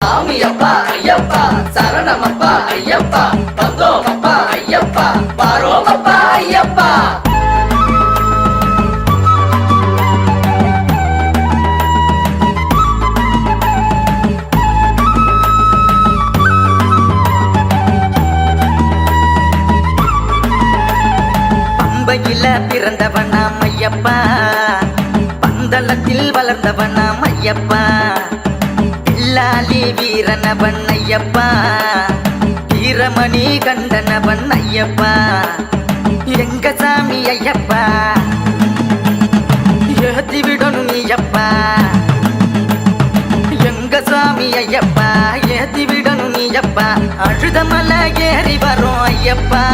சாமியப்பா ஐயப்பா சரணமப்பா ஐயப்பா வந்தோமப்பா ஐயப்பா வாரோமப்பா ஐயப்பா. பம்பையில பிறந்தவனாம் ஐயப்பா, பந்தளத்தில் வளர்ந்தவனாம் ஐயப்பா, பில்லாலி வீரனவன் ஐயப்பா, வீரமணி கண்டனவன் ஐயப்பா, எங்க சாமி ஐயப்பா ஏத்தி விடணும் நீயப்பா, எங்க சாமி ஐயப்பா ஏத்தி விடணும் நீயப்பா, அழுத மலை ஏறி வரும் ஐயப்பா,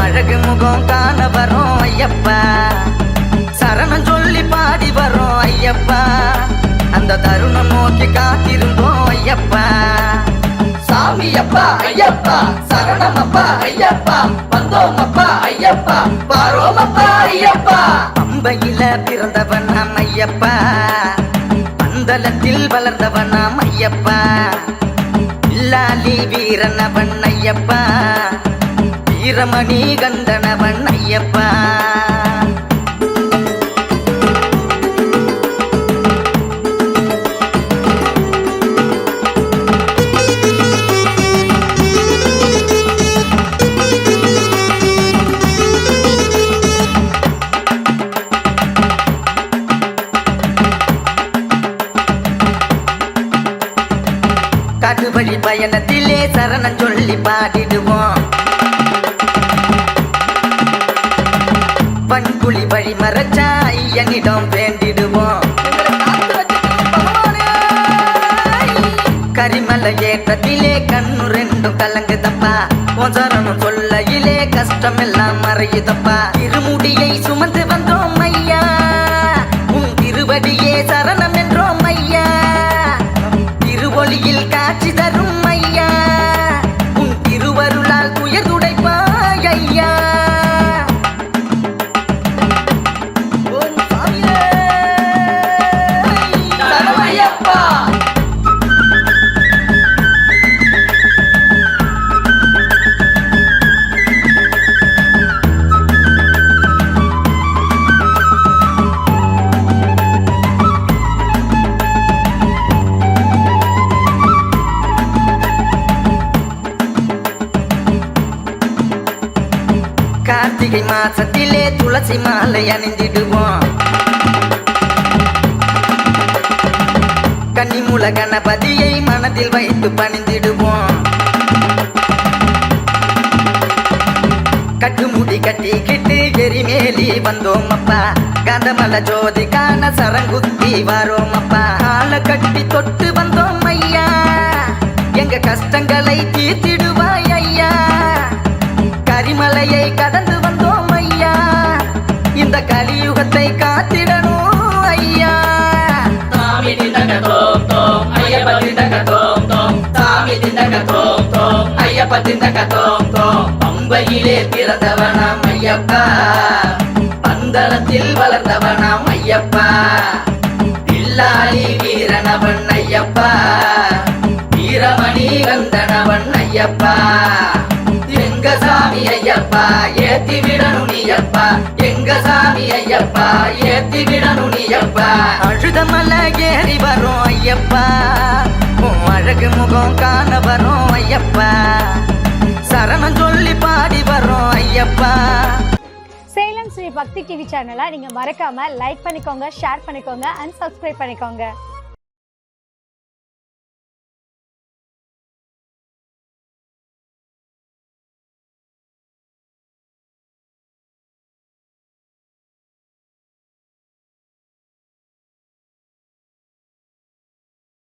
அழகு முகம் காண வரும் ஐயப்பா, சரணம் சொல்லி பாடி வரும் ஐயப்பா, அந்த தருணம் நோக்கி காத்திருந்தோம் ஐயப்பா. சாமியப்பா ஐயப்பா சரணமப்பா ஐயப்பா வந்தோமப்பா ஐயப்பா வாரோமப்பா ஐயப்பா. பம்பையில பிறந்தவனாம் ஐயப்பா, பந்தளத்தில் வளர்ந்தவனாம் ஐயப்பா, பில்லாலி வீரனவன் ஐயப்பா, வீரமணி கண்டனவன் ஐயப்பா. காட்டுவழி பயணத்திலே சரணம் சொல்லி பாடிடுவோம், பண்புலி வழி மறைச்சா ஐயனிடம் வேண்டிடுவோம், கரிமலை ஏற்றத்திலே கண்ணு ரெண்டும் கலங்குதப்பா, உன் சரணம் சொல்லையிலே கஷ்டம் எல்லாம் மறையுதப்பா, இருமுடியை சுமந்து வந்தோம் ஐயா, உன் திருவடியே சரணம் என்றோம் ஐயா, திருவொளியில் காட்சி தரும் ஐயா, உன் திருவருளால் துயர் துடைப்பாய் ஐயா. கார்த்திகை மாசத்திலே துளசி மாலை அணிந்திடுவோம், கன்னிமூல கணபதியை மனதில் வைத்து பணிந்திடுவோம், கட்டுமுடி கட்டிக்கிட்டு எரிமேலி வந்தோம் அப்பா, கந்தமல ஜோதி காண சரங்குத்தி வாரோம் அப்பா, கால கட்டி தொட்டு வந்தோம் ஐயா, எங்க கஷ்டங்களை தீர்த்திடுவாய் ஐயா, கரிமலையை கடந்து வந்தோம் ஐயா, இந்த கலியுகத்தை காத்திடணும் ஐயா. சாமி திண்டக தோம் தோம் ஐயப்ப திண்டக தோம் தோம், சாமி திண்டக தோம் தோம் ஐயப்ப திண்டக தோம் தோம். பம்பையிலே பிறந்தவனாம் ஐயப்பா, பந்தளத்தில் வளர்ந்தவனாம் ஐயப்பா, பில்லாலி வீரனவன் ஐயப்பா, வீரமணி கந்தனவன் ஐயப்பா, எங்க சாமி ஐயப்பா ஏத்தி விடணும் நீயப்பா, எங்க சாமி ஐயப்பா ஏத்தி விடணும் நீயப்பா, அழுத மலை ஏறி வரும் ஐயப்பா, அழகு முகம் காண வரும் ஐயப்பா, சரணம் சொல்லி பாடி வரும் ஐயப்பா. சேலம் ஸ்ரீ பக்தி டிவி சேனலை நீங்க மறக்காம லைக் பண்ணிக்கோங்க, ஷேர் பண்ணிக்கோங்க அண்ட் சப்ஸ்கிரைப் பண்ணிக்கோங்க.